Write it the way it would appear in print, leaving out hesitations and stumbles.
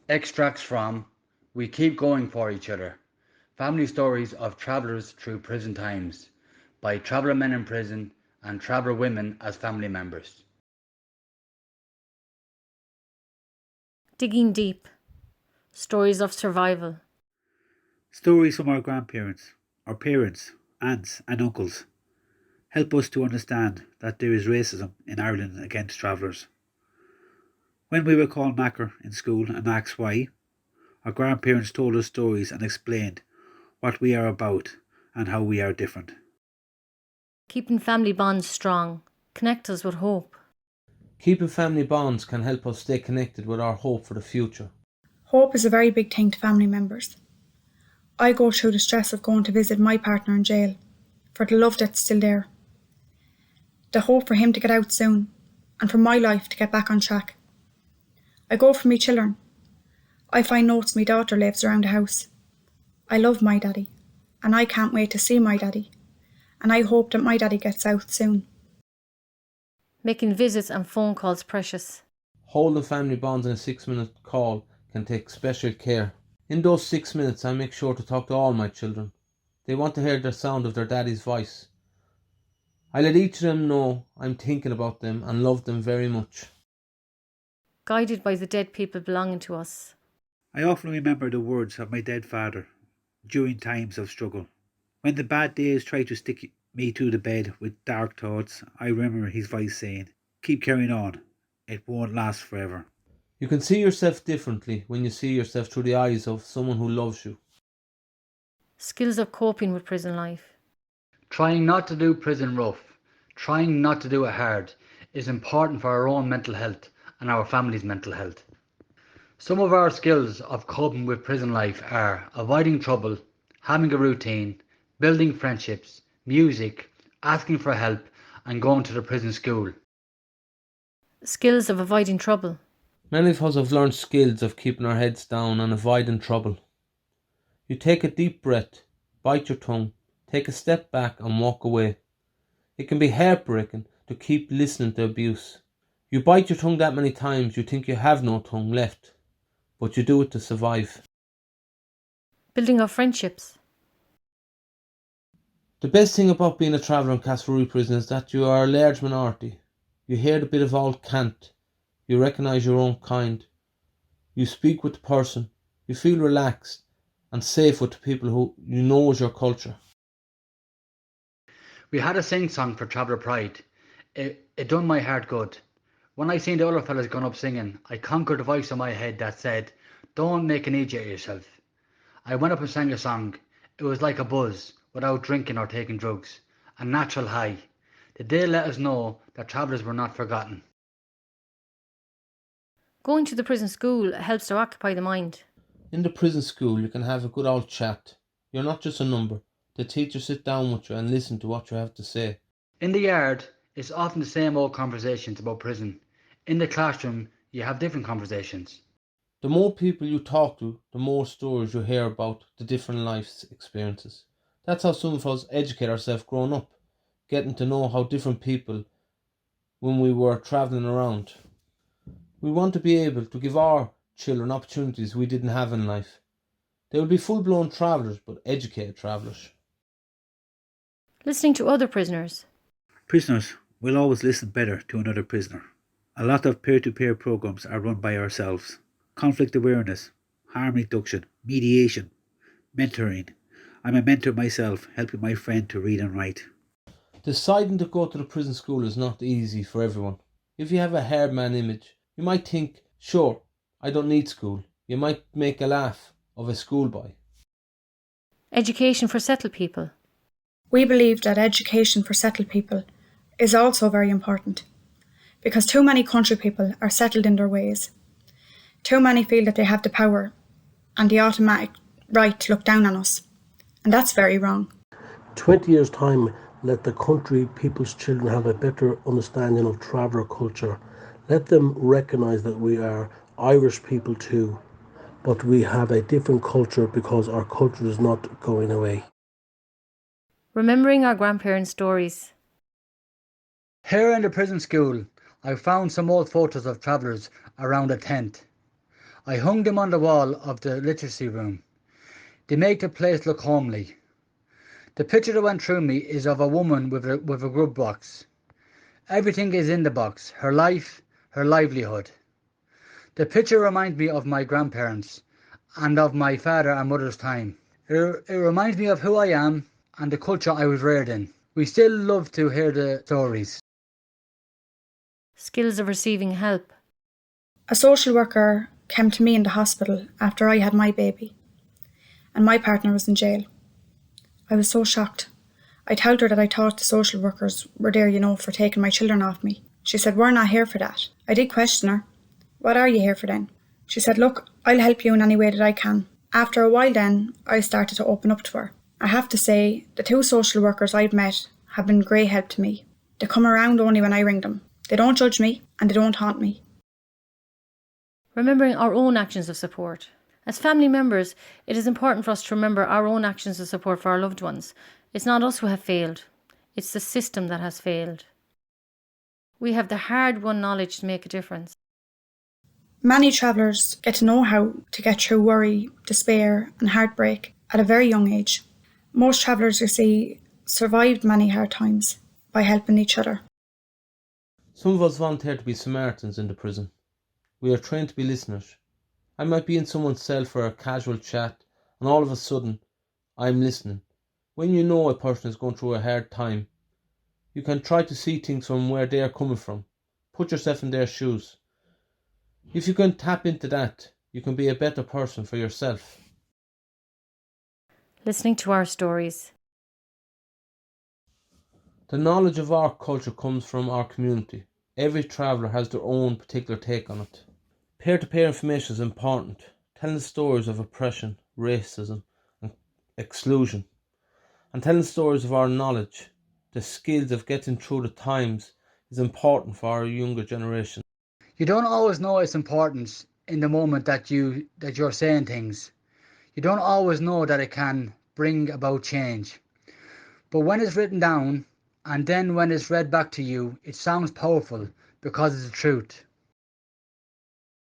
Extracts from We Keep Going for Each Other Family Stories of Travellers Through Prison Times by Traveller Men in Prison and Traveller Women as Family Members. Digging Deep. Stories of Survival. Stories from our grandparents, our parents, aunts, and uncles help us to understand that there is racism in Ireland against travellers. When we were called Macker in school and asked why, our grandparents told us stories and explained what we are about and how we are different. Keeping family bonds strong. Connect us with hope. Keeping family bonds can help us stay connected with our hope for the future. Hope is a very big thing to family members. I go through the stress of going to visit my partner in jail, for the love that's still there. The hope for him to get out soon, and for my life to get back on track. I go for me children. I find notes my daughter leaves around the house. I love my daddy, and I can't wait to see my daddy, and I hope that my daddy gets out soon. Making visits and phone calls precious. Holding family bonds in a 6-minute call can take special care. In those 6 minutes, I make sure to talk to all my children. They want to hear the sound of their daddy's voice. I let each of them know I'm thinking about them and love them very much. Guided by the dead people belonging to us. I often remember the words of my dead father during times of struggle. When the bad days try to stick me to the bed with dark thoughts, I remember his voice saying, "Keep carrying on, it won't last forever." You can see yourself differently when you see yourself through the eyes of someone who loves you. Skills of coping with prison life. Trying not to do prison rough, trying not to do it hard, is important for our own mental health and our family's mental health. Some of our skills of coping with prison life are avoiding trouble, having a routine, building friendships, music, asking for help, and going to the prison school. Skills of avoiding trouble. Many of us have learned skills of keeping our heads down and avoiding trouble. You take a deep breath, bite your tongue, take a step back and walk away. It can be heartbreaking to keep listening to abuse. You bite your tongue that many times you think you have no tongue left, but you do it to survive. Building of friendships. The best thing about being a traveller in Castlereagh prison is that you are a large minority. You hear the bit of all cant. You recognise your own kind. You speak with the person. You feel relaxed and safe with the people who you know is your culture. We had a sing-song for Traveller Pride. It done my heart good. When I seen the other fellas going up singing, I conquered the voice in my head that said, "Don't make an idiot of yourself." I went up and sang a song. It was like a buzz, without drinking or taking drugs. A natural high. The day let us know that travellers were not forgotten. Going to the prison school helps to occupy the mind. In the prison school you can have a good old chat. You're not just a number. The teachers sit down with you and listen to what you have to say. In the yard, it's often the same old conversations about prison. In the classroom, you have different conversations. The more people you talk to, the more stories you hear about the different life experiences. That's how some of us educate ourselves growing up, getting to know how different people when we were travelling around. We want to be able to give our children opportunities we didn't have in life. They will be full-blown travellers, but educated travellers. Listening to other prisoners. Prisoners will always listen better to another prisoner. A lot of peer-to-peer programs are run by ourselves. Conflict awareness, harm reduction, mediation, mentoring. I'm a mentor myself, helping my friend to read and write. Deciding to go to the prison school is not easy for everyone. If you have a hard man image, you might think, sure, I don't need school. You might make a laugh of a schoolboy. Education for settled people. We believe that education for settled people is also very important, because too many country people are settled in their ways. Too many feel that they have the power and the automatic right to look down on us, and that's very wrong. 20 years' time, let the country people's children have a better understanding of traveller culture. Let them recognise that we are Irish people too, but we have a different culture because our culture is not going away. Remembering our grandparents' stories. Here in the prison school, I found some old photos of travellers around a tent. I hung them on the wall of the literacy room. They make the place look homely. The picture that went through me is of a woman with a grub box. Everything is in the box, her life, her livelihood. The picture reminds me of my grandparents and of my father and mother's time. It reminds me of who I am and the culture I was reared in. We still love to hear the stories. Skills of receiving help. A social worker came to me in the hospital after I had my baby, and my partner was in jail. I was so shocked. I told her that I thought the social workers were there, for taking my children off me. She said, "We're not here for that." I did question her. "What are you here for then?" She said, "Look, I'll help you in any way that I can." After a while then, I started to open up to her. I have to say, the 2 social workers I've met have been great help to me. They come around only when I ring them. They don't judge me and they don't haunt me. Remembering our own actions of support. As family members, it is important for us to remember our own actions of support for our loved ones. It's not us who have failed. It's the system that has failed. We have the hard-won knowledge to make a difference. Many travellers get to know how to get through worry, despair and heartbreak at a very young age. Most travellers, survived many hard times by helping each other. Some of us volunteer to be Samaritans in the prison. We are trained to be listeners. I might be in someone's cell for a casual chat, and all of a sudden, I'm listening. When you know a person is going through a hard time, you can try to see things from where they are coming from. Put yourself in their shoes. If you can tap into that, you can be a better person for yourself. Listening to our stories. The knowledge of our culture comes from our community. Every traveller has their own particular take on it. Peer-to-peer information is important. Telling stories of oppression, racism and exclusion. And telling stories of our knowledge, the skills of getting through the times, is important for our younger generation. You don't always know its importance in the moment that you're saying things. You don't always know that it can bring about change. But when it's written down, and then when it's read back to you, it sounds powerful because it's the truth.